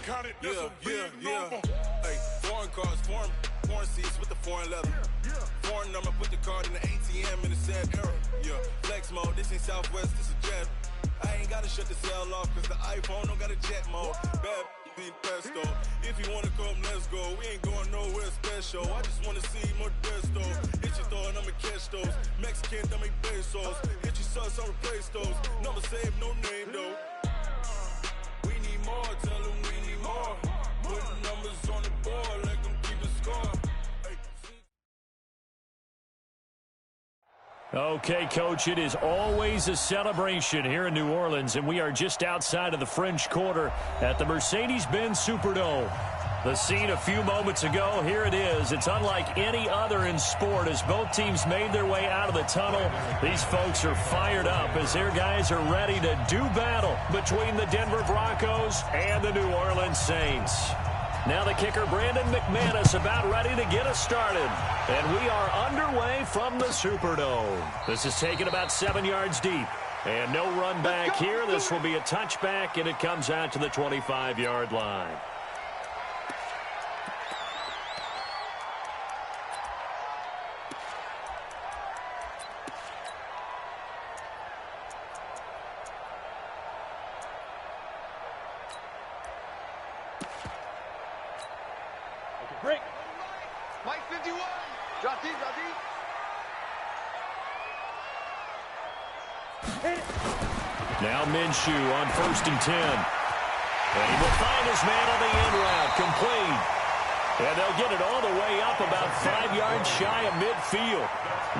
Hey, foreign cars, foreign seats with the foreign leather. Foreign number, put the card in the ATM in the sad era. Yeah, flex mode, this ain't Southwest, this is jet. I ain't gotta shut the cell off, cause the iPhone don't got a jet mode. Bad ain't pesto. If you wanna come, let's go. We ain't going nowhere special. I just wanna see more desto. Hit your throw and I'ma catch those. Mexican, dumb me pesos. Hit your sus, I'll replace those. Number save, no name though. We need more, tell them we need more. Putting numbers on the board, let them keep the score. Okay, Coach, it is always a celebration here in New Orleans, and we are just outside of the French Quarter at the Mercedes-Benz Superdome. The scene a few moments ago, here it is. It's unlike any other in sport as both teams made their way out of the tunnel. These folks are fired up as their guys are ready to do battle between the Denver Broncos and the New Orleans Saints. Now the kicker, Brandon McManus, about ready to get us started. And we are underway from the Superdome. This is taken about 7 yards deep. And no run back here. This will be a touchback, and it comes out to the 25-yard line. Break. Mike 51. Drop deep, drop deep. Hit it. Now Minshew on 1st and 10. And he will find his man on the end route, complete. And they'll get it all the way up about 5 yards shy of midfield.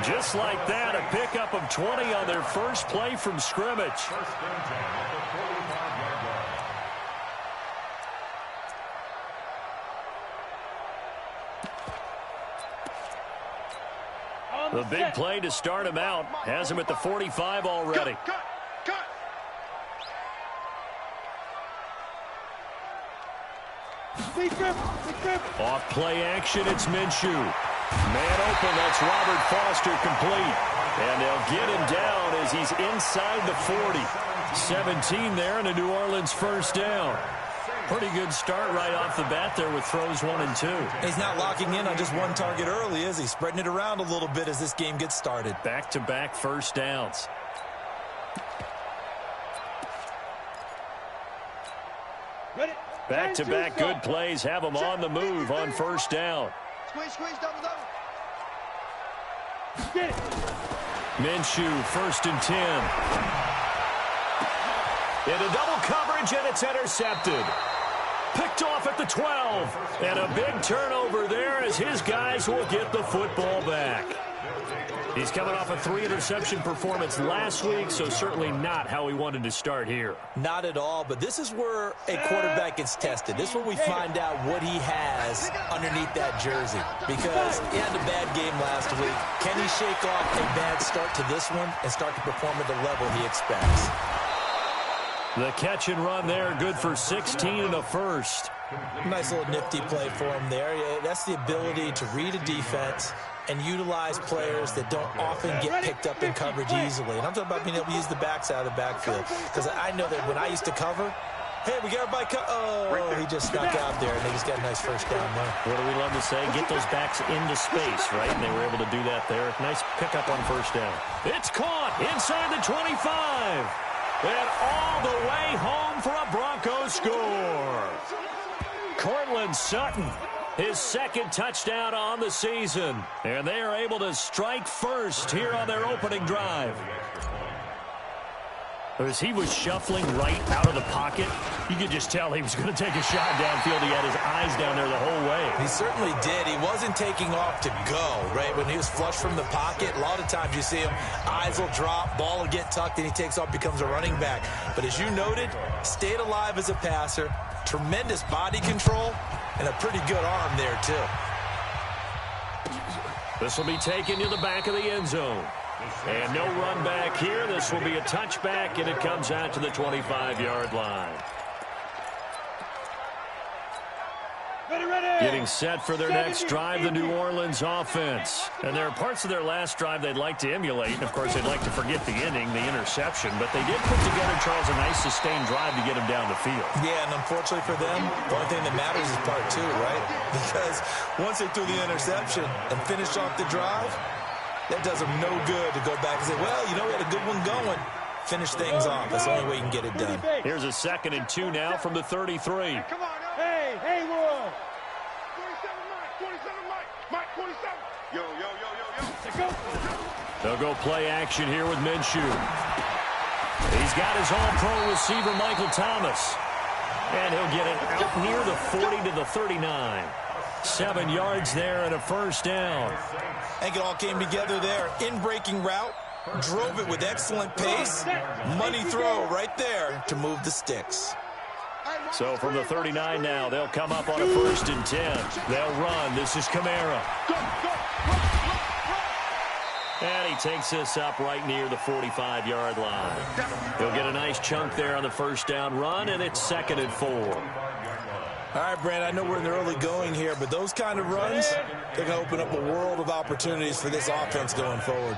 Just like that, a pickup of 20 on their first play from scrimmage. The big play to start him out has him at the 45 already. Cut. Off play action, it's Minshew. Man open, that's Robert Foster complete. And they'll get him down as he's inside the 40. 17 there and a New Orleans first down. Pretty good start right off the bat there with throws 1 and 2. He's not locking in on just one target early, is he? Spreading it around a little bit as this game gets started. Back-to-back first downs. Back-to-back good plays have him on the move on first down. Squeeze, double. Get it. Minshew, 1st and 10. Into double coverage, and it's intercepted. Picked off at the 12. And a big turnover there as his guys will get the football back. He's coming off a 3-interception performance last week, so certainly not how he wanted to start here. Not at all, but this is where a quarterback gets tested. This is where we find out what he has underneath that jersey. Because he had a bad game last week. Can he shake off a bad start to this one and start to perform at the level he expects? The catch and run there, good for 16 and a first. Nice little nifty play for him there. That's the ability to read a defense and utilize players that don't often get picked up in coverage easily. And I'm talking about being able to use the backs out of the backfield. Because I know that when I used to cover, hey, we got everybody he just snuck out there, and they just got a nice first down there. What do we love to say? Get those backs into space, right? And they were able to do that there. Nice pickup on first down. It's caught inside the 25. And all the way home for a Broncos score. Cortland Sutton, his second touchdown on the season. And they are able to strike first here on their opening drive. As he was shuffling right out of the pocket, you could just tell he was going to take a shot downfield. He had his eyes down there the whole way. He certainly did. He wasn't taking off to go, right? When he was flush from the pocket, a lot of times you see him, eyes will drop, ball will get tucked, and he takes off, becomes a running back. But as you noted, stayed alive as a passer, tremendous body control, and a pretty good arm there, too. This will be taken to the back of the end zone. And no run back here. This will be a touchback, and it comes out to the 25-yard line. Ready. Getting set for their next drive, the New Orleans offense. And there are parts of their last drive they'd like to emulate. And, of course, they'd like to forget the inning, the interception. But they did put together, Charles, a nice sustained drive to get them down the field. Yeah, and unfortunately for them, the only thing that matters is part two, right? Because once they threw the interception and finished off the drive, that does them no good to go back and say, well, you know, we had a good one going. Finish things off. That's the only way you can get it done. Here's a 2nd and 2 now from the 33. Come on, hey, Roy. 27 Mike, 27. Yo. They'll go play action here with Minshew. He's got his all-pro receiver, Michael Thomas. And he'll get it out near the 40 to the 39. 7 yards there and a first down. I think it all came together there. In-breaking route. Drove it with excellent pace. Money throw right there to move the sticks. So from the 39 now, they'll come up on a 1st and 10. They'll run. This is Kamara. And he takes this up right near the 45-yard line. He'll get a nice chunk there on the first down run, and it's 2nd and 4. All right, Brand, I know we're in the early going here, but those kind of runs, they're going to open up a world of opportunities for this offense going forward.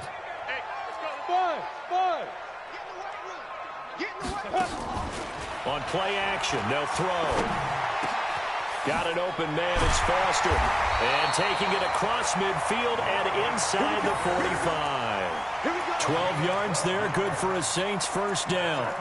On play action, they'll throw. Got an open man, it's Foster. And taking it across midfield and inside the 45. 12 yards there, good for a Saints first down.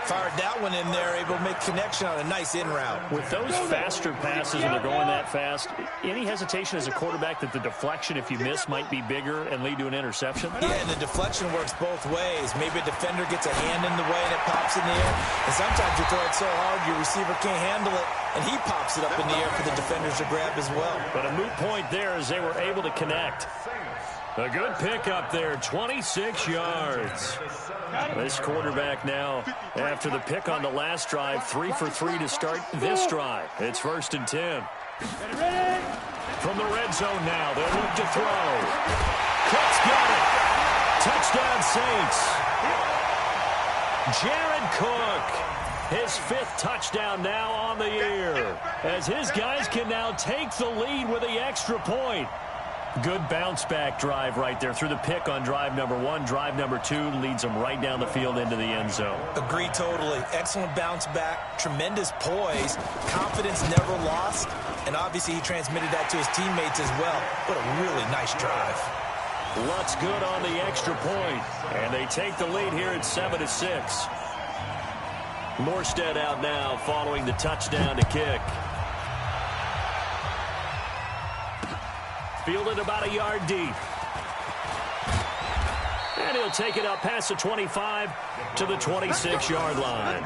Fired that one in there, able to make connection on a nice in route. With those faster passes when they're going that fast, any hesitation as a quarterback that the deflection, if you miss, might be bigger and lead to an interception? Yeah, and the deflection works both ways. Maybe a defender gets a hand in the way and it pops in the air. And sometimes you throw it so hard your receiver can't handle it, and he pops it up in the air for the defenders to grab as well. But a moot point there as they were able to connect. A good pickup there, 26 yards. This quarterback now, after the pick on the last drive, 3 for 3 to start this drive. It's 1st and 10. From the red zone now, they'll look to throw. Cook's got it. Touchdown Saints. Jared Cook, his 5th touchdown now on the year, as his guys can now take the lead with the extra point. Good bounce-back drive right there through the pick on drive number 1. Drive number 2 leads them right down the field into the end zone. Agree totally. Excellent bounce-back, tremendous poise, confidence never lost, and obviously he transmitted that to his teammates as well. What a really nice drive. Lutz good on the extra point, and they take the lead here at 7-6. Morstead out now following the touchdown to kick. Fielded about a yard deep. And he'll take it up past the 25 to the 26-yard line.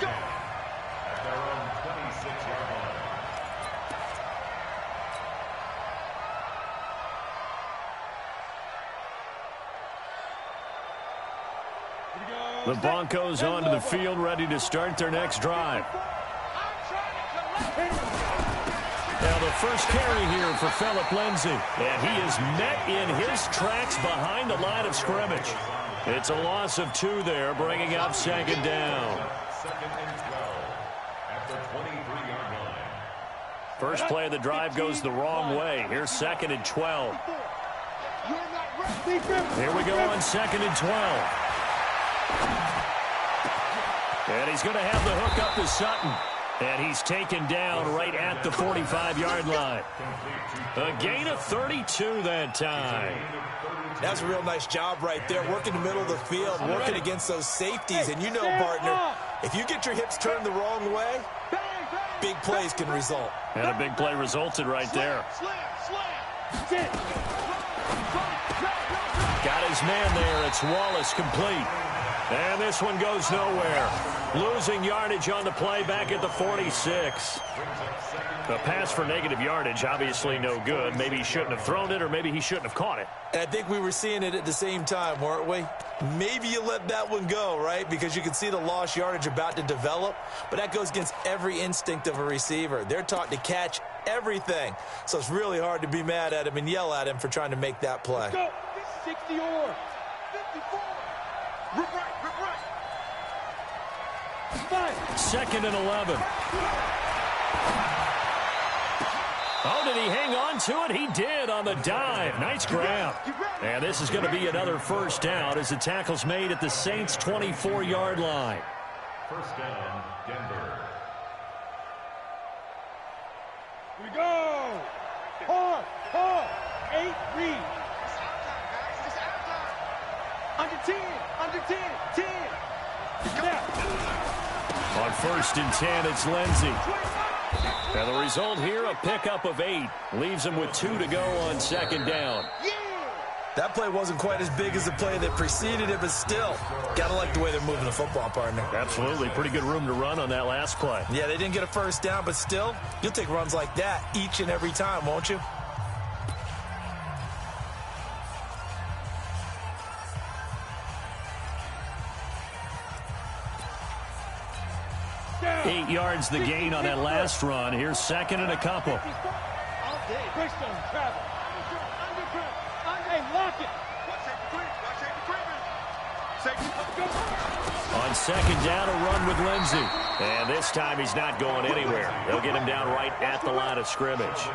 The Broncos onto the field, ready to start their next drive. Now the first carry here for Phillip Lindsay. And he is met in his tracks behind the line of scrimmage. It's a loss of 2 there, bringing up 2nd down. First play of the drive goes the wrong way. Here's 2nd and 12. Here we go on 2nd and 12. And he's going to have the hook up to Sutton. And he's taken down right at the 45-yard line. A gain of 32 that time. That's a real nice job right there, working the middle of the field, working against those safeties. And you know, partner, if you get your hips turned the wrong way, big plays can result. And a big play resulted right there. Got his man there. It's Wallace complete. And this one goes nowhere. Losing yardage on the play back at the 46. The pass for negative yardage, obviously no good. Maybe he shouldn't have thrown it, or maybe he shouldn't have caught it. And I think we were seeing it at the same time, weren't we? Maybe you let that one go, right? Because you can see the lost yardage about to develop. But that goes against every instinct of a receiver. They're taught to catch everything. So it's really hard to be mad at him and yell at him for trying to make that play. 60 or 54. Rip right. 2nd and 11. Oh, did he hang on to it? He did on the dive. Nice grab. And this is going to be another first down as the tackle's made at the Saints' 24-yard line. First down, Denver. Here we go. Hard. 8 read. Under 10. 10. Now. On first and 10, it's Lindsey. And the result here, a pickup of 8. Leaves him with 2 to go on second down. That play wasn't quite as big as the play that preceded it, but still, got to like the way they're moving the football, partner. Absolutely. Pretty good room to run on that last play. Yeah, they didn't get a first down, but still, you'll take runs like that each and every time, won't you? Down. 8 yards the gain on that last run. Here's second and a couple. All day. Breakstone, travel. Hey, lock it. On second down, a run with Lindsey. And this time he's not going anywhere. They'll get him down right at the line of scrimmage.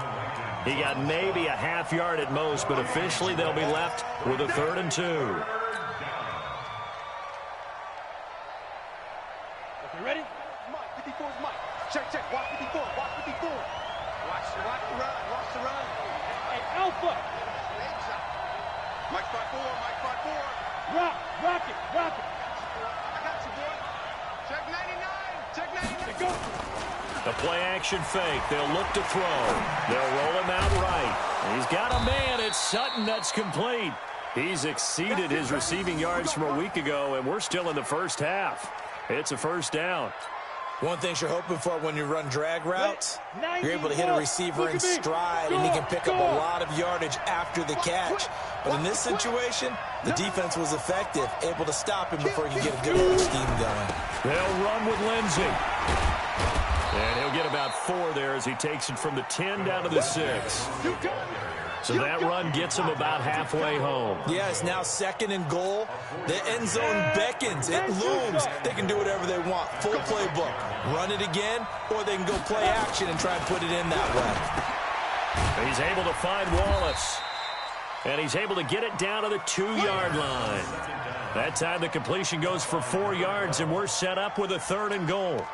He got maybe a half yard at most, but officially they'll be left with a 3rd and 2. Okay, ready? Mike, 54's Mike. Check. Watch 54. Watch the run. Hey, Alpha. Mike 5-4. Rock it. I got you, boy. Check 99. Go. The play action fake. They'll look to throw. They'll roll him out right. He's got a man. It's Sutton. That's complete. He's exceeded his receiving yards from a week ago, and we're still in the first half. It's a first down. One thing you're hoping for when you run drag routes, you're able to hit a receiver in stride, and he can pick up a lot of yardage after the catch. But in this situation, the defense was effective, able to stop him before he could get a good little scheme going. They'll run with Lindsey. And he'll get about 4 there as he takes it from the 10 down to the 6. So that run gets him about halfway home. Yeah, it's now 2nd and goal. The end zone beckons. It looms. They can do whatever they want. Full playbook. Run it again, or they can go play action and try and put it in that way. He's able to find Wallace. And he's able to get it down to the 2-yard line. That time the completion goes for 4 yards, and we're set up with a 3rd and goal.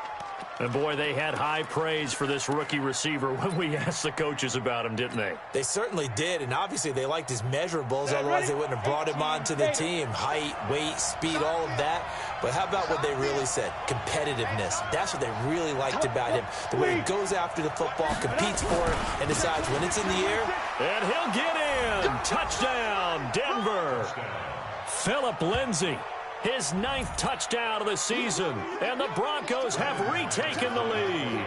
And, boy, they had high praise for this rookie receiver when we asked the coaches about him, didn't they? They certainly did, and obviously they liked his measurables. Otherwise, they wouldn't have brought him onto the team. Height, weight, speed, all of that. But how about what they really said? Competitiveness. That's what they really liked about him. The way he goes after the football, competes for it, and decides when it's in the air. And he'll get in. Touchdown, Denver. Phillip Lindsey. His 9th touchdown of the season, and the Broncos have retaken the lead.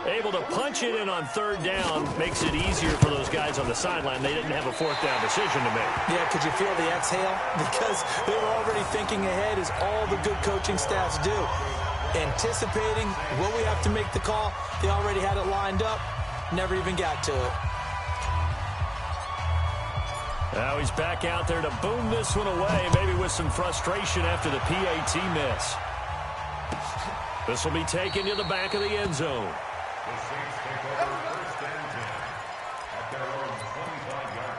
Able to punch it in on 3rd down makes it easier for those guys on the sideline. They didn't have a 4th down decision to make. Yeah, could you feel the exhale? Because they were already thinking ahead, as all the good coaching staffs do. Anticipating, will we have to make the call? They already had it lined up, never even got to it. Now he's back out there to boom this one away, maybe with some frustration after the PAT miss. This will be taken to the back of the end zone. The Saints take over first and 10 at their own 25-yard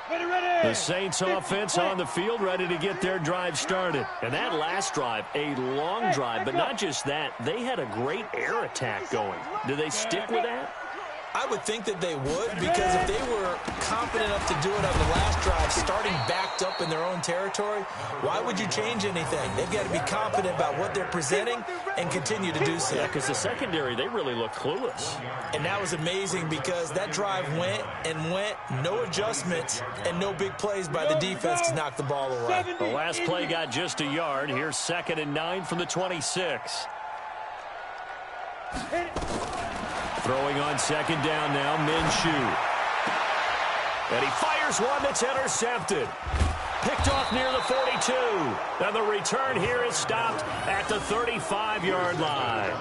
line. Ready. The Saints offense on the field, ready to get their drive started. And that last drive, a long drive, but not just that. They had a great air attack going. Do they stick with that? I would think that they would, because if they were confident enough to do it on the last drive, starting backed up in their own territory, why would you change anything? They've got to be confident about what they're presenting and continue to do so. Yeah, because the secondary, they really looked clueless. And that was amazing, because that drive went, no adjustments, and no big plays by the defense to knock the ball away. The last play got just a yard. Here's 2nd and 9 from the 26. Throwing on 2nd down now, Minshew. And he fires one that's intercepted. Picked off near the 42. And the return here is stopped at the 35-yard line.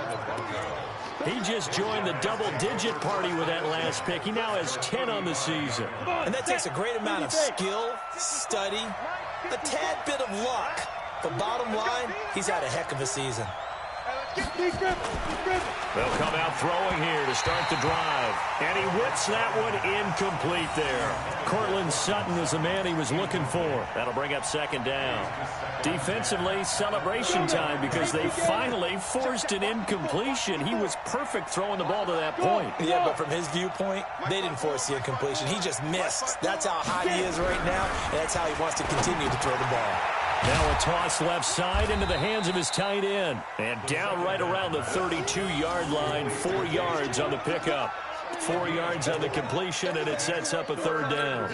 He just joined the double-digit party with that last pick. He now has 10 on the season. And that takes a great amount of skill, study, a tad bit of luck. But bottom line, he's had a heck of a season. They'll come out throwing here to start the drive. And he whips that one incomplete there. Cortland Sutton is the man he was looking for. That'll bring up second down. Defensively, celebration time because they finally forced an incompletion. He was perfect throwing the ball to that point. Yeah, but from his viewpoint, they didn't force the incompletion. He just missed. That's how high he is right now, and that's how he wants to continue to throw the ball. Now a toss left side into the hands of his tight end. And down right around the 32-yard line, 4 yards on the pickup. 4 yards on the completion, and it sets up a third down.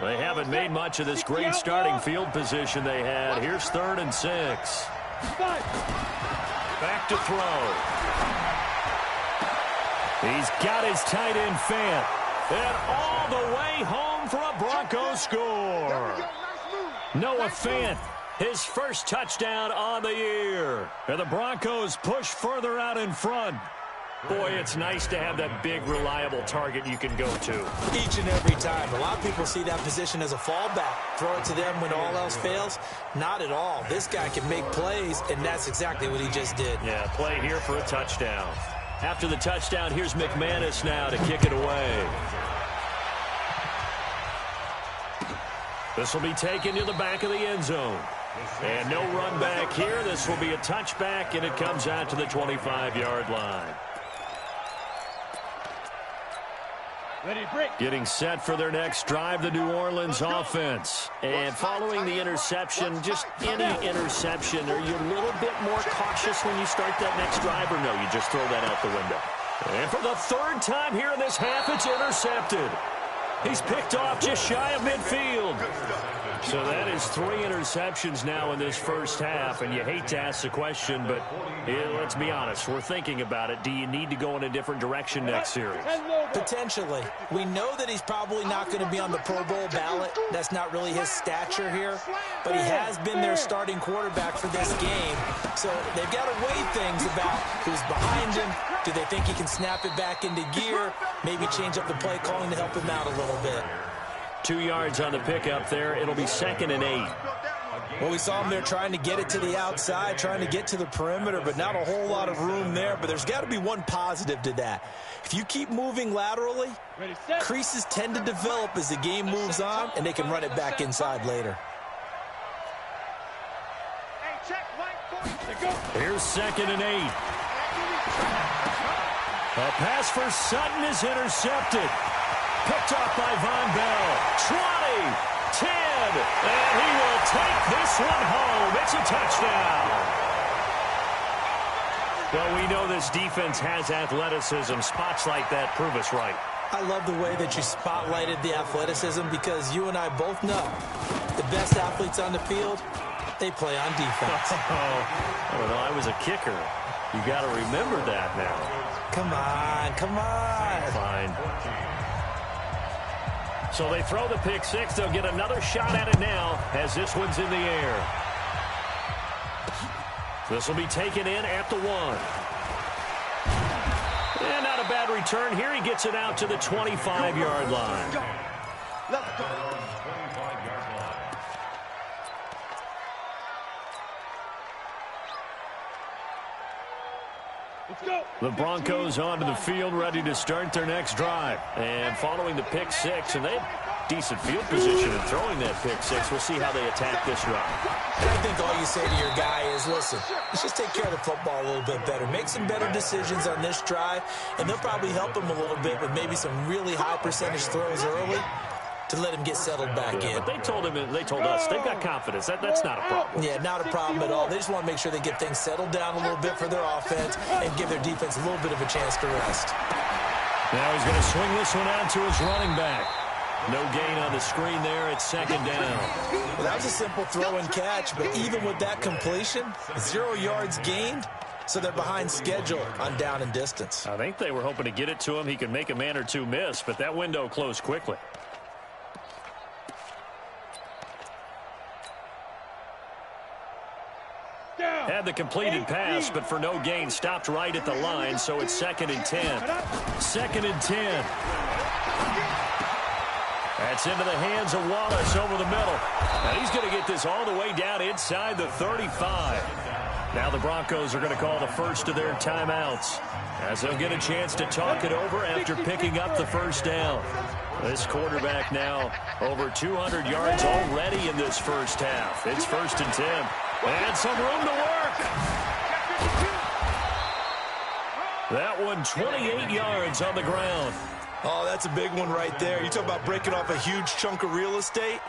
They haven't made much of this great starting field position they had. Here's 3rd and 6. Back to throw. He's got his tight end Fant. And all the way home for a Broncos score. Noah Fant, his first touchdown on the year. And the Broncos push further out in front. Boy, it's nice to have that big, reliable target you can go to. Each and every time. A lot of people see that position as a fallback. Throw it to them when all else fails. Not at all. This guy can make plays, and that's exactly what he just did. Yeah, play here for a touchdown. After the touchdown, here's McManus now to kick it away. This will be taken to the back of the end zone. And no run back here. This will be a touchback, and it comes out to the 25-yard line. Getting set for their next drive, the New Orleans offense. And following the interception, just any interception, are you a little bit more cautious when you start that next drive, or no, you just throw that out the window? And for the 3rd time here in this half, it's intercepted. He's picked off just shy of midfield. So that is 3 interceptions now in this first half, and you hate to ask the question, but let's be honest, we're thinking about it. Do you need to go in a different direction next series? Potentially. We know that he's probably not going to be on the Pro Bowl ballot. That's not really his stature here, but he has been their starting quarterback for this game. So they've got to weigh things about who's behind him. Do they think he can snap it back into gear? Maybe change up the play calling to help him out a little bit. 2 yards on the pickup there. It'll be 2nd and 8. Well, we saw him there trying to get it to the outside, trying to get to the perimeter, but not a whole lot of room there. But there's got to be one positive to that. If you keep moving laterally, creases tend to develop as the game moves on, and they can run it back inside later. Here's 2nd and 8. A pass for Sutton is intercepted. Picked off by Von Bell. 20, 10, and he will take this one home. It's a touchdown. Well, we know this defense has athleticism. Spots like that prove us right. I love the way that you spotlighted the athleticism because you and I both know the best athletes on the field, they play on defense. I don't know. I was a kicker. You got to remember that now. Come on, come on. Fine. So they throw the pick six. They'll get another shot at it now as this one's in the air. This will be taken in at the 1. And not a bad return here. He gets it out to the 25-yard line. The Broncos onto the field, ready to start their next drive. And following the pick six, and they have decent field position in throwing that pick six. We'll see how they attack this drive. And I think all you say to your guy is, listen, let's just take care of the football a little bit better. Make some better decisions on this drive, and they'll probably help him a little bit with maybe some really high percentage throws early to let him get settled back in. But they told us they've got confidence. That's not a problem. Yeah, not a problem at all. They just want to make sure they get things settled down a little bit for their offense and give their defense a little bit of a chance to rest. Now he's going to swing this one out to his running back. No gain on the screen there. It's 2nd down. Well, that was a simple throw and catch, but even with that completion, 0 yards gained, so they're behind schedule on down and distance. I think they were hoping to get it to him. He could make a man or two miss, but that window closed quickly. Had the completed pass, but for no gain, stopped right at the line, so it's 2nd and 10. 2nd and 10. That's into the hands of Wallace over the middle. And he's going to get this all the way down inside the 35. Now the Broncos are going to call the first of their timeouts, as they'll get a chance to talk it over after picking up the first down. This quarterback now over 200 yards already in this first half. It's 1st and 10. And some room to work. That one 28 yards on the ground. Oh, that's a big one right there. You talk about breaking off a huge chunk of real estate.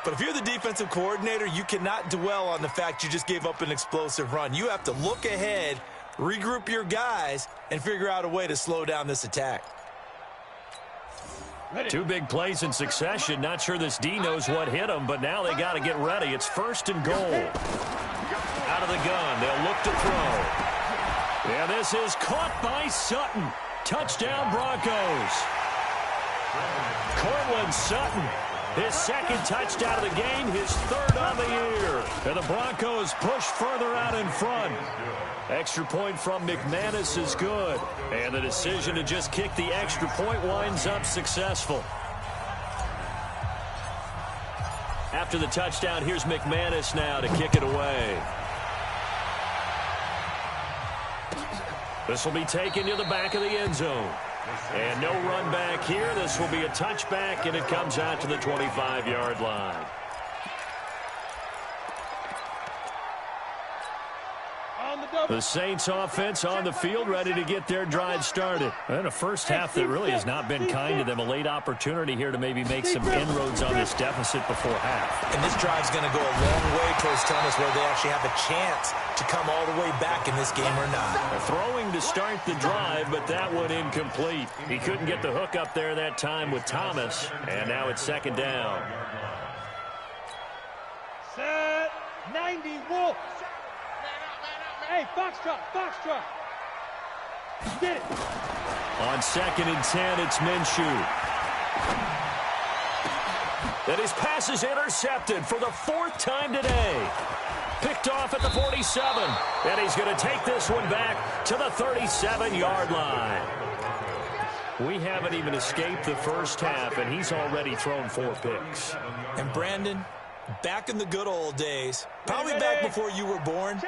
But if you're the defensive coordinator, you cannot dwell on the fact you just gave up an explosive run. You have to look ahead, regroup your guys, and figure out a way to slow down this attack. Two big plays in succession. Not sure this D knows what hit him, but now they got to get ready. It's 1st and goal. Out of the gun. They'll look to throw. Yeah, this is caught by Sutton. Touchdown, Broncos. Cortland Sutton, his 2nd touchdown of the game, his 3rd on the year. And the Broncos push further out in front. Extra point from McManus is good. And the decision to just kick the extra point winds up successful. After the touchdown, here's McManus now to kick it away. This will be taken to the back of the end zone. And no run back here. This will be a touchback, and it comes out to the 25-yard line. The Saints offense on the field, ready to get their drive started. And a first half that really has not been kind to them. A late opportunity here to maybe make some inroads on this deficit before half. And this drive's going to go a long way towards telling us whether they actually have a chance to come all the way back in this game or not. Throwing to start the drive, but that one incomplete. He couldn't get the hook up there that time with Thomas. And now it's 2nd down. Set 90 Wolf. Hey, Foxtrot, Foxtrot. Get it. On 2nd and 10, it's Minshew. And his pass is intercepted for the 4th time today. Picked off at the 47. And he's going to take this one back to the 37-yard line. We haven't even escaped the first half, and he's already thrown 4 picks. And Brandon, back in the good old days, probably back before you were born,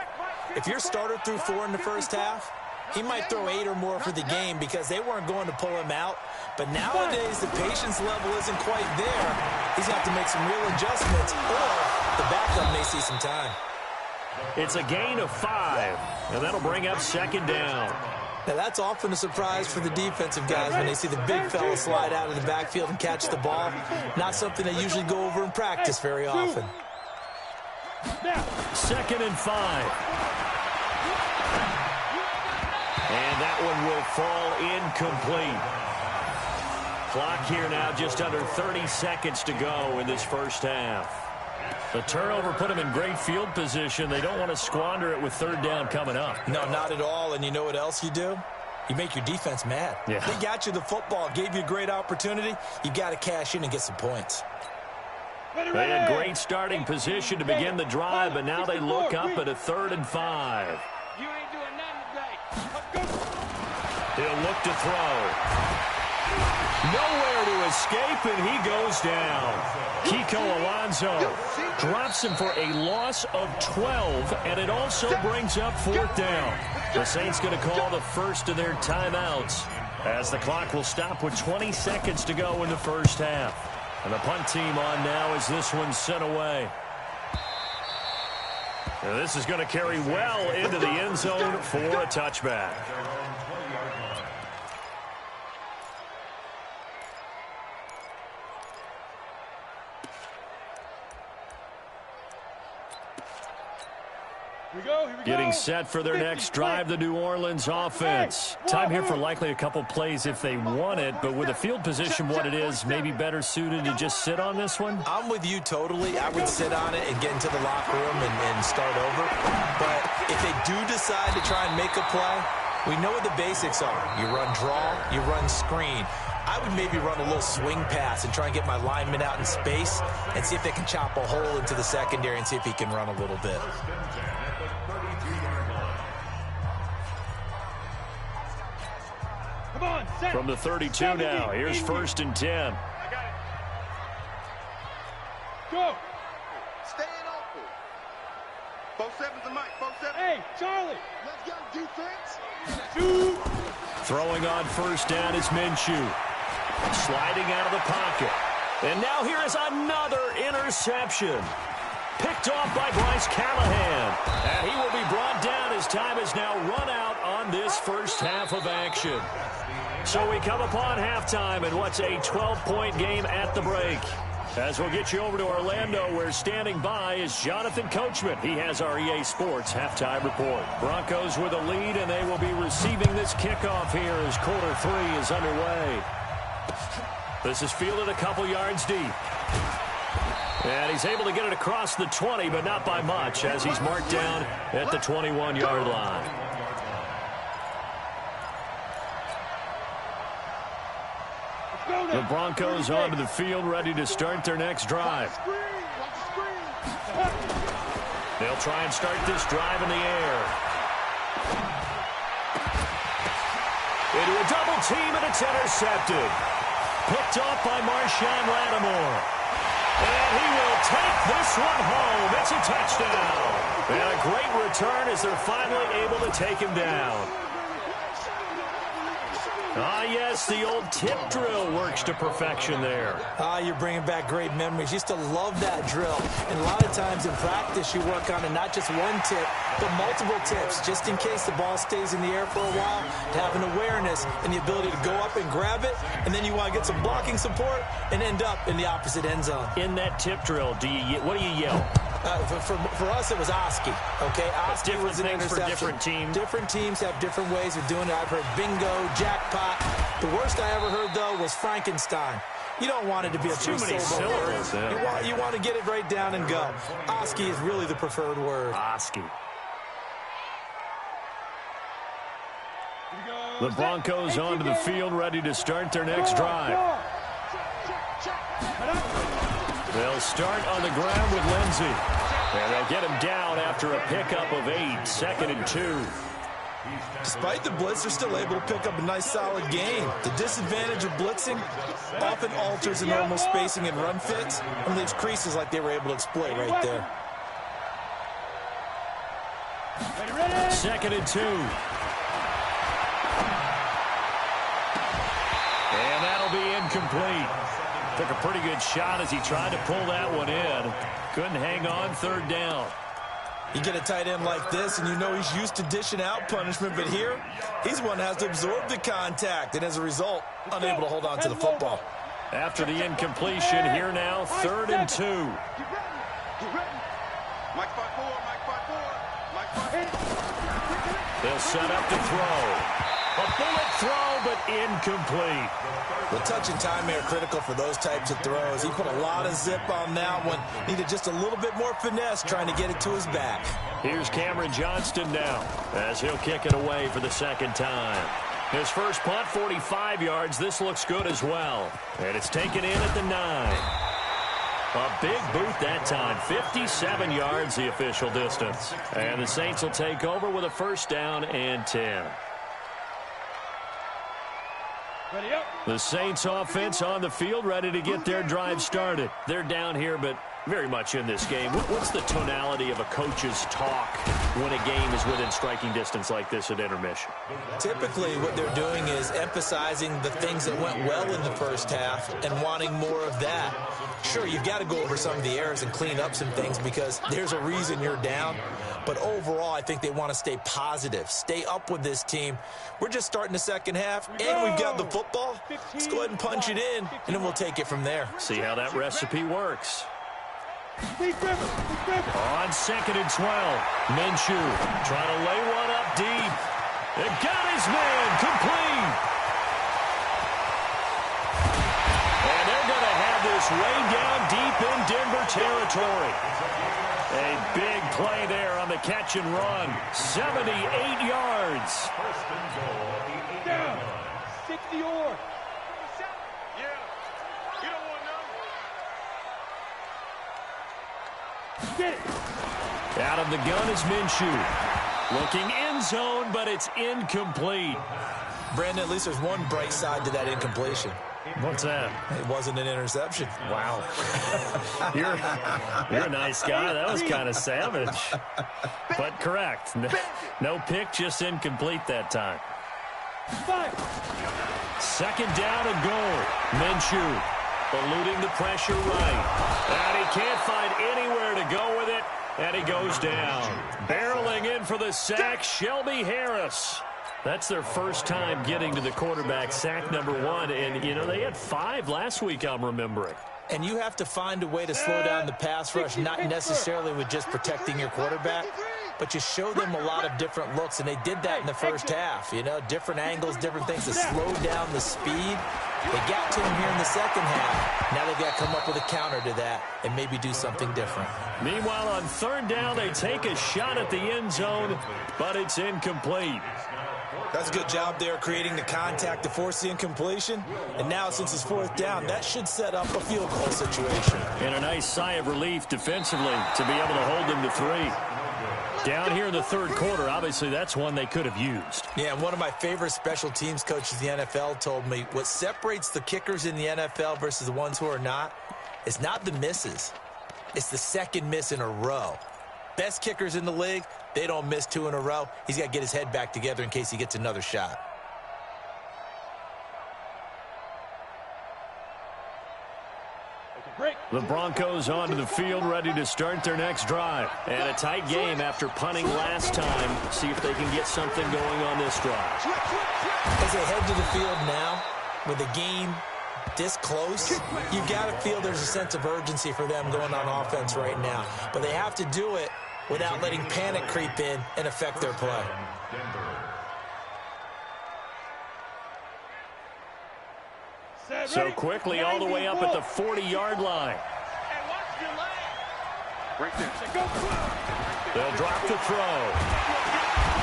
if your starter threw 4 in the first half, he might throw 8 or more for the game because they weren't going to pull him out. But nowadays, the patience level isn't quite there. He's going to have to make some real adjustments, or the backup may see some time. It's a gain of 5, and that'll bring up 2nd down. Now, that's often a surprise for the defensive guys when they see the big fella slide out of the backfield and catch the ball. Not something they usually go over in practice very often. 2nd and 5. And that one will fall incomplete. Clock here now, just under 30 seconds to go in this first half. The turnover put them in great field position. They don't want to squander it with 3rd down coming up. No, not at all. And you know what else you do? You make your defense mad. Yeah. They got you the football, gave you a great opportunity. You got to cash in and get some points. They had great starting position to begin the drive, but now they look up at a 3rd and 5. You ain't doing nothing today. He'll look to throw. Nowhere to escape, and he goes down. Kiko Alonso drops him for a loss of 12, and it also brings up 4th down. The Saints going to call the first of their timeouts as the clock will stop with 20 seconds to go in the first half. And the punt team on now as this one's sent away. And this is going to carry well into the end zone for a touchback. Getting set for their next drive, the New Orleans offense. Time here for likely a couple plays if they want it, but with the field position what it is, maybe better suited to just sit on this one? I'm with you totally. I would sit on it and get into the locker room and start over. But if they do decide to try and make a play, we know what the basics are. You run draw, you run screen. I would maybe run a little swing pass and try and get my lineman out in space and see if they can chop a hole into the secondary and see if he can run a little bit. From the 32 now, here's 1st and 10. Go. Staying open. 4-7's the mic. 4-7. Hey, Charlie. Let's go, defense. Shoot. Throwing on first down is Minshew. Sliding out of the pocket. And now here is another interception. Picked off by Bryce Callahan. And he will be brought down as time has now run out on this first half of action. So we come upon halftime in what's a 12-point game at the break. As we'll get you over to Orlando, where standing by is Jonathan Coachman. He has our EA Sports halftime report. Broncos with a lead, and they will be receiving this kickoff here as quarter 3 is underway. This is fielded a couple yards deep. And he's able to get it across the 20, but not by much, as he's marked down at the 21-yard line. The Broncos onto the field, ready to start their next drive. They'll try and start this drive in the air. Into a double team, and it's intercepted. Picked off by Marshawn Lattimore. And he will take this one home. It's a touchdown. And a great return as they're finally able to take him down. Ah, yes, the old tip drill works to perfection there. You're bringing back great memories. Used to love that drill. And a lot of times in practice, you work on it, not just one tip, but multiple tips, just in case the ball stays in the air for a while, to have an awareness and the ability to go up and grab it, and then you want to get some blocking support and end up in the opposite end zone. In that tip drill, what do you yell? For us, it was Oski. Okay, Oski was an interception. For different teams. Different teams have different ways of doing it. I've heard bingo, jackpot. The worst I ever heard, though, was Frankenstein. You don't want it to be a too many syllables. You want to get it right down and go. Oski is really the preferred word. Oski. The Broncos onto the field, ready to start their next drive. They'll start on the ground with Lindsey. And they'll get him down after a pickup of 8, 2nd and 2. Despite the blitz, they're still able to pick up a nice, solid gain. The disadvantage of blitzing often alters the normal spacing and run fits and leaves creases like they were able to exploit right there. 2nd and 2. And that'll be incomplete. Took a pretty good shot as he tried to pull that one in. Couldn't hang on, 3rd down. You get a tight end like this, and you know he's used to dishing out punishment, but here, he's one that has to absorb the contact, and as a result, unable to hold on to the football. After the incompletion, here now, 3rd and 2. They'll set up to throw. A bullet throw, but incomplete. The touch and time are critical for those types of throws. He put a lot of zip on that one. Needed just a little bit more finesse trying to get it to his back. Here's Cameron Johnston now as he'll kick it away for the 2nd time. His first punt, 45 yards. This looks good as well. And it's taken in at the 9. A big boot that time. 57 yards, the official distance. And the Saints will take over with a 1st down and 10. The Saints offense on the field, ready to get their drive started. They're down here, but very much in this game. What's the tonality of a coach's talk when a game is within striking distance like this at intermission? Typically, what they're doing is emphasizing the things that went well in the first half and wanting more of that. Sure, you've got to go over some of the errors and clean up some things because there's a reason you're down. But overall, I think they want to stay positive, stay up with this team. We're just starting the second half, and we've got the football. Let's go ahead and punch it in, and then we'll take it from there. See how that recipe works. On 2nd and 12, Minshew trying to lay one up deep. It got his man complete. And they're going to have this way down deep in Denver territory. A big play there on the catch and run. 78 yards. Down. 60 or. Yeah. You don't want none. Get it. Out of the gun is Minshew. Looking end zone, but it's incomplete. Brandon, at least there's one bright side to that incompletion. What's that? It wasn't an interception. Wow. You're a nice guy. That was kind of savage. But correct. No pick, just incomplete that time. 2nd down and goal. Minshew eluding the pressure right. And he can't find anywhere to go with it. And he goes down. Barreling in for the sack, Shelby Harris. That's their first time getting to the quarterback, sack number 1. And, you know, they had 5 last week, I'm remembering. And you have to find a way to slow down the pass rush, not necessarily with just protecting your quarterback, but you show them a lot of different looks, and they did that in the first half. You know, different angles, different things to slow down the speed. They got to him here in the second half. Now they've got to come up with a counter to that and maybe do something different. Meanwhile, on 3rd down, they take a shot at the end zone, but it's incomplete. That's a good job there creating the contact to force the incompletion. And now, since it's 4th down, that should set up a field goal situation. And a nice sigh of relief defensively to be able to hold them to 3. Down here in the 3rd quarter, obviously that's one they could have used. Yeah, and one of my favorite special teams coaches in the NFL told me what separates the kickers in the NFL versus the ones who are not is not the misses. It's the second miss in a row. Best kickers in the league, they don't miss 2 in a row. He's got to get his head back together in case he gets another shot. The Broncos onto the field, ready to start their next drive. And a tight game after punting last time. See if they can get something going on this drive. As they head to the field now, with the game this close, you've got to feel there's a sense of urgency for them going on offense right now. But they have to do it without letting panic creep in and affect their play. So quickly all the way up at the 40-yard line. They'll drop the throw.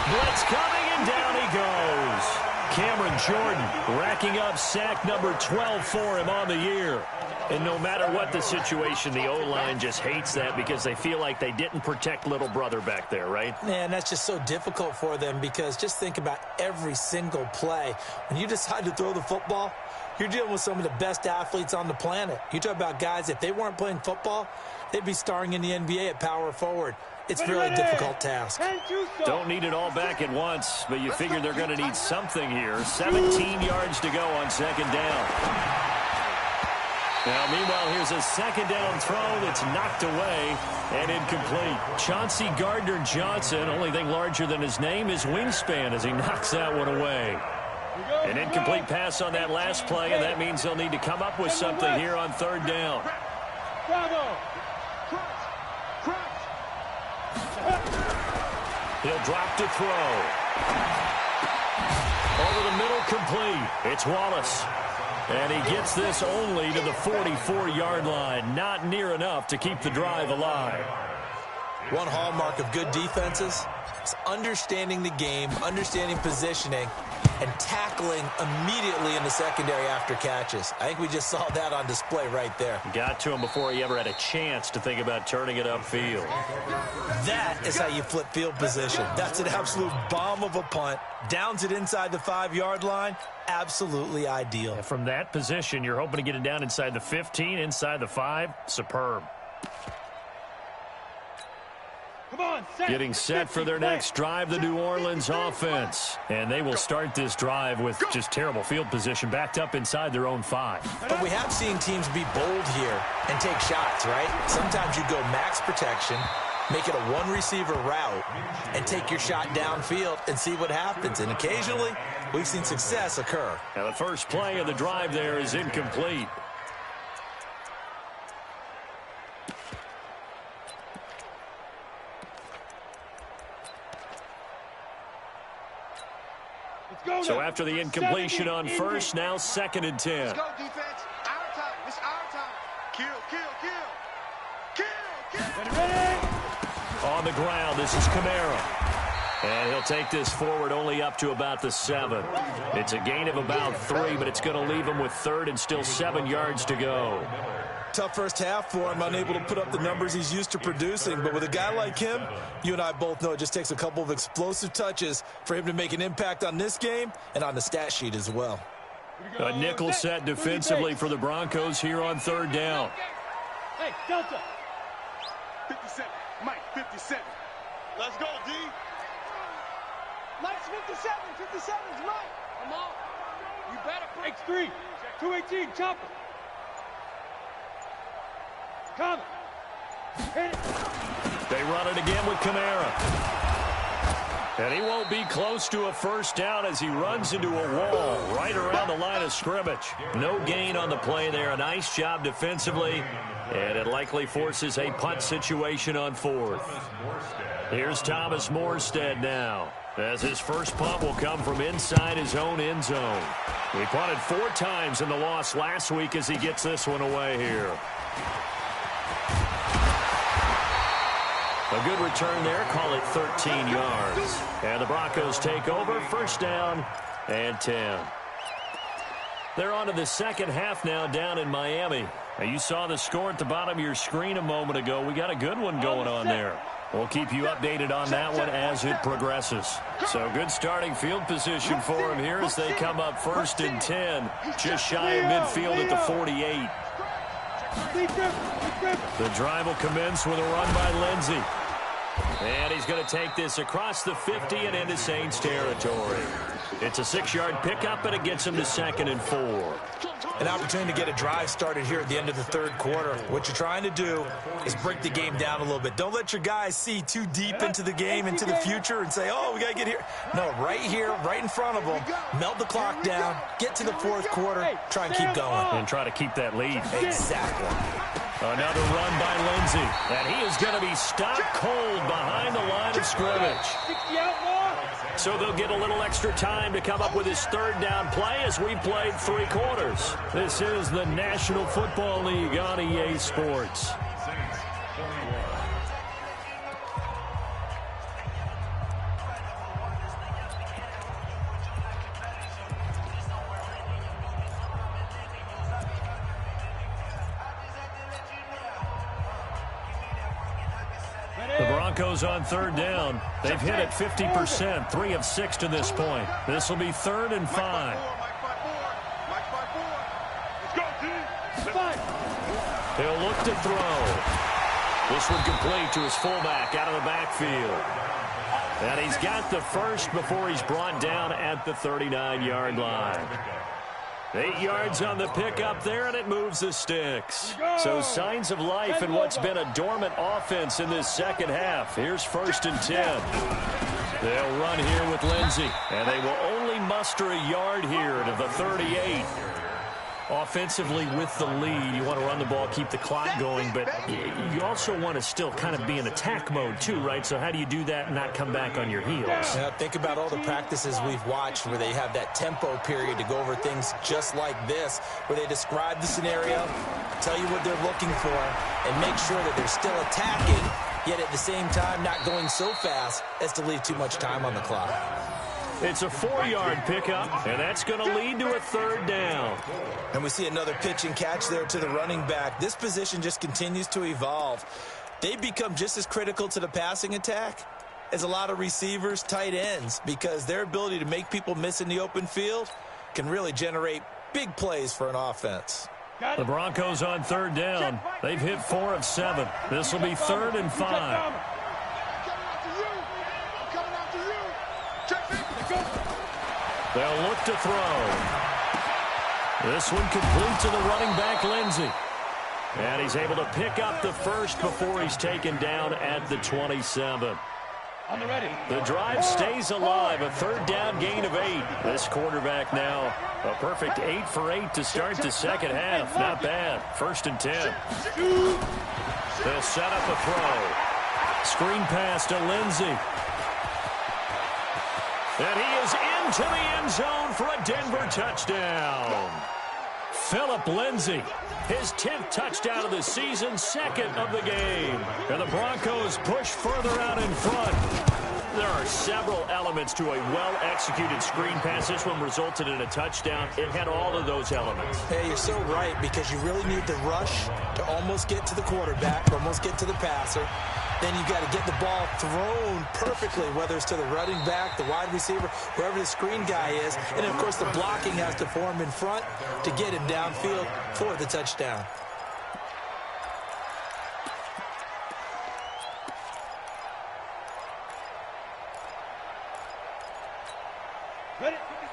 Blitz coming, and down he goes. Cameron Jordan racking up sack number 12 for him on the year. And no matter what the situation, the O-line just hates that because they feel like they didn't protect little brother back there, right? Man, that's just so difficult for them because just think about every single play. When you decide to throw the football, you're dealing with some of the best athletes on the planet. You talk about guys, if they weren't playing football, they'd be starring in the NBA at power forward. It's a really difficult task. Don't need it all back at once, but you figure they're going to need something here. 17 yards to go on 2nd down. Now, meanwhile, here's a 2nd down throw that's knocked away and incomplete. Chauncey Gardner-Johnson, only thing larger than his name is wingspan as he knocks that one away. An incomplete pass on that last play, and that means they'll need to come up with something here on 3rd down. He'll drop to throw. Over the middle, complete. It's Wallace. And he gets this only to the 44-yard line. Not near enough to keep the drive alive. One hallmark of good defenses is understanding the game, understanding positioning, and tackling immediately in the secondary after catches. I think we just saw that on display right there. Got to him before he ever had a chance to think about turning it upfield. That is how you flip field position. That's an absolute bomb of a punt. Downs it inside the 5-yard line. Absolutely ideal. And from that position, you're hoping to get it down inside the 15, inside the 5. Superb. Getting set for their next drive, the New Orleans offense. And they will start this drive with just terrible field position, backed up inside their own 5. But we have seen teams be bold here and take shots, right? Sometimes you go max protection, make it a one-receiver route, and take your shot downfield and see what happens. And occasionally, we've seen success occur. Now, the first play of the drive there is incomplete. So after the incompletion on first, now 2nd and 10. Let's go, defense. Our time. It's our time. Kill, kill, kill. Kill, kill. Ready? On the ground, this is Kamara. And he'll take this forward only up to about the 7. It's a gain of about 3, but it's going to leave him with 3rd and still 7 yards to go. Tough first half for him, unable to put up the numbers he's used to producing. But with a guy like him, you and I both know it just takes a couple of explosive touches for him to make an impact on this game and on the stat sheet as well. A nickel set defensively for the Broncos here on third down. Hey, Delta. 57. Mike, 57. Let's go, D. Mike's 57. 57's Mike. Come on. You better break 3. 218, chopper. Come. Hit it. They run it again with Kamara. And he won't be close to a first down as he runs into a wall right around the line of scrimmage. No gain on the play there. A nice job defensively. And it likely forces a punt situation on fourth. Here's Thomas Morstead now, as his first punt will come from inside his own end zone. He punted 4 times in the loss last week as he gets this one away here. A good return there, call it 13 yards. And the Broncos take over, first down and 10. They're on to the second half now down in Miami. Now, you saw the score at the bottom of your screen a moment ago. We got a good one going on there. We'll keep you updated on that one as it progresses. So good starting field position for him here as they come up first and 10. Just shy of midfield at the 48. The drive will commence with a run by Lindsey. And he's going to take this across the 50 and into Saints territory. It's a 6-yard pickup, and it gets him to 2nd and 4. An opportunity to get a drive started here at the end of the third quarter. What you're trying to do is break the game down a little bit. Don't let your guys see too deep into the game, into the future, and say, oh, we got to get here. No, right here, right in front of them, melt the clock down, get to the fourth quarter, try and keep going. And try to keep that lead. Exactly. Another run by Lindsey. And he is going to be stopped cold behind the line of scrimmage. So they'll get a little extra time to come up with his third down play as we played 3 quarters. This is the National Football League on EA Sports. The Broncos on third down. They've hit it 50%, 3 of 6 to this point. This will be 3rd and 5. He'll look to throw. This one complete to his fullback out of the backfield. And he's got the first before he's brought down at the 39-yard line. 8 yards on the pickup there, and it moves the sticks. So signs of life in what's been a dormant offense in this second half. Here's 1st and 10. They'll run here with Lindsey, and they will only muster a yard here to the 38. Offensively with the lead, you want to run the ball, keep the clock going, but you also want to still kind of be in attack mode too, right? So how do you do that and not come back on your heels? Yeah, think about all the practices we've watched where they have that tempo period to go over things just like this, where they describe the scenario, tell you what they're looking for, and make sure that they're still attacking, yet at the same time not going so fast as to leave too much time on the clock. It's a 4-yard pickup, and that's going to lead to a 3rd down. And we see another pitch and catch there to the running back. This position just continues to evolve. They've become just as critical to the passing attack as a lot of receivers, tight ends, because their ability to make people miss in the open field can really generate big plays for an offense. The Broncos on 3rd down. They've hit 4 of 7. This will be 3rd and 5. They'll look to throw. This one complete to the running back, Lindsey. And he's able to pick up the first before he's taken down at the 27. The drive stays alive, a 3rd down gain of 8. This quarterback now, a perfect 8 for 8 to start the second half. Not bad. 1st and 10. They'll set up a throw. Screen pass to Lindsey. And he is into the end zone for a Denver touchdown. Phillip Lindsey, his 10th touchdown of the season, 2nd of the game. And the Broncos push further out in front. There are several elements to a well-executed screen pass. This one resulted in a touchdown. It had all of those elements. Hey, you're so right, because you really need the rush to almost get to the quarterback, almost get to the passer. then you've got to get the ball thrown perfectly, whether it's to the running back, the wide receiver, wherever the screen guy is. And, of course, the blocking has to form in front to get him downfield for the touchdown.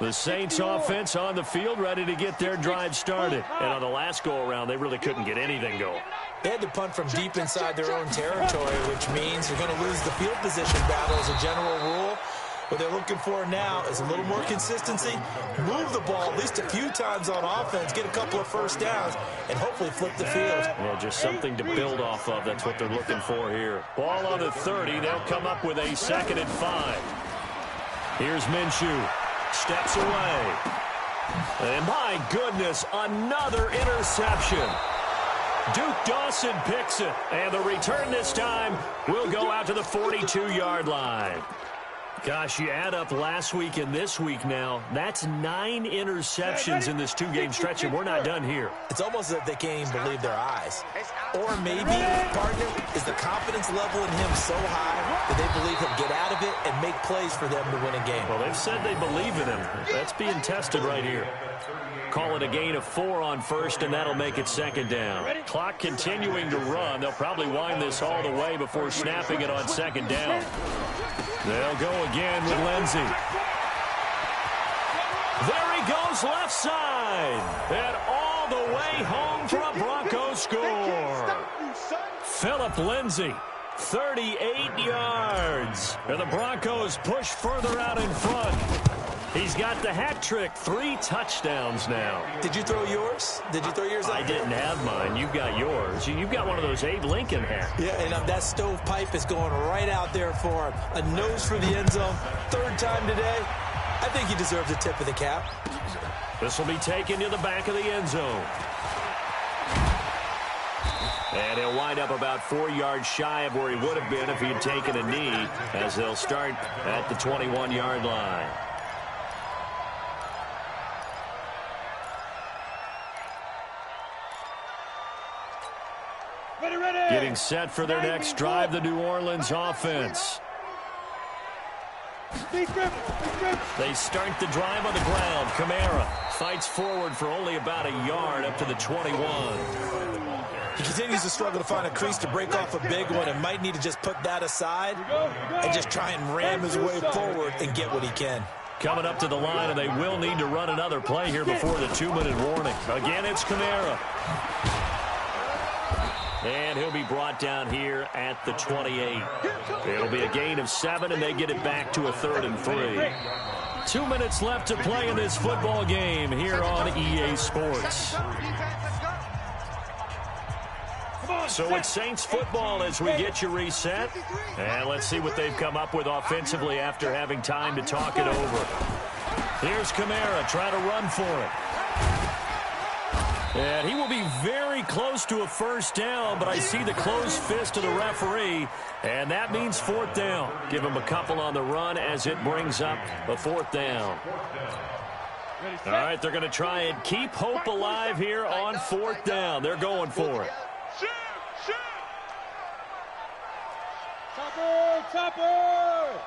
The Saints offense on the field, ready to get their drive started. And on the last go-around, they really couldn't get anything going. They had to punt from deep inside their own territory, which means you're going to lose the field position battle as a general rule. What they're looking for now is a little more consistency, move the ball at least a few times on offense, get a couple of first downs, and hopefully flip the field. Well, just something to build off of. That's what they're looking for here. Ball on the 30. They'll come up with a 2nd and 5. Here's Minshew. Steps away. And my goodness, another interception. Duke Dawson picks it. And the return this time will go out to the 42-yard line. Gosh, you add up last week and this week now, that's 9 interceptions in this 2-game stretch, and we're not done here. It's almost as if they can't even believe their eyes. Or maybe, partner, is the confidence level in him so high that they believe he'll get out of it and make plays for them to win a game. Well, they've said they believe in him. That's being tested right here. Call it a gain of 4 on first, and that'll make it 2nd down. Clock continuing to run. They'll probably wind this all the way before snapping it on 2nd down. They'll go again with Lindsey. There he goes left side. And all the way home for a Broncos score. Phillip Lindsey, 38 yards. And the Broncos push further out in front. He's got the hat trick, 3 touchdowns now. Did you throw yours? Did you throw yours up? I didn't have mine. You've got yours. You've got one of those Abe Lincoln hats. Yeah, and that stovepipe is going right out there for him. A nose for the end zone. 3rd time today. I think he deserves a tip of the cap. This will be taken to the back of the end zone. And he'll wind up about 4 yards shy of where he would have been if he had taken a knee, as they'll start at the 21-yard line. Getting set for their next drive, the New Orleans offense. They start the drive on the ground. Kamara fights forward for only about a yard up to the 21. He continues to struggle to find a crease to break off a big one and might need to just put that aside and just try and ram his way forward and get what he can. Coming up to the line, and they will need to run another play here before the 2-minute warning. Again, it's Kamara. And he'll be brought down here at the 28. It'll be a gain of 7, and they get it back to a 3rd and 3. 2 minutes left to play in this football game here on EA Sports. So it's Saints football as we get you reset. And let's see what they've come up with offensively after having time to talk it over. Here's Kamara trying to run for it. And he will be very close to a 1st down, but I see the closed fist of the referee, and that means 4th down. Give him a couple on the run as it brings up a 4th down. All right, they're going to try and keep hope alive here on 4th down. They're going for it. Topper!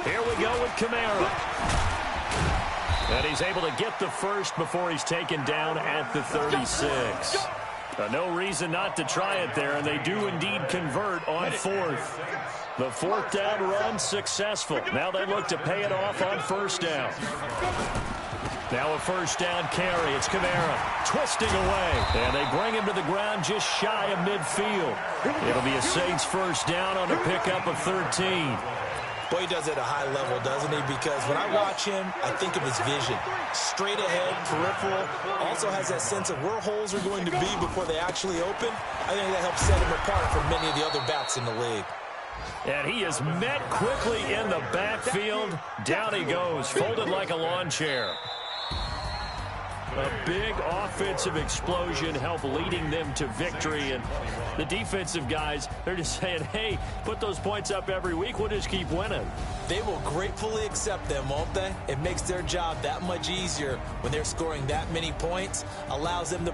Here we go with Kamara. And he's able to get the first before he's taken down at the 36. No reason not to try it there, and they do indeed convert on 4th. The 4th down run successful. Now they look to pay it off on 1st down. Now a 1st down carry. It's Kamara twisting away. And they bring him to the ground just shy of midfield. It'll be a Saints 1st down on a pickup of 13. Boy, he does it at a high level, doesn't he? Because when I watch him, I think of his vision. Straight ahead, peripheral. Also has that sense of where holes are going to be before they actually open. I think that helps set him apart from many of the other backs in the league. And he is met quickly in the backfield. Down he goes, folded like a lawn chair. A big offensive explosion helped leading them to victory. And the defensive guys, they're just saying, hey, put those points up every week. We'll just keep winning. They will gratefully accept them, won't they? It makes their job that much easier when they're scoring that many points. Allows them to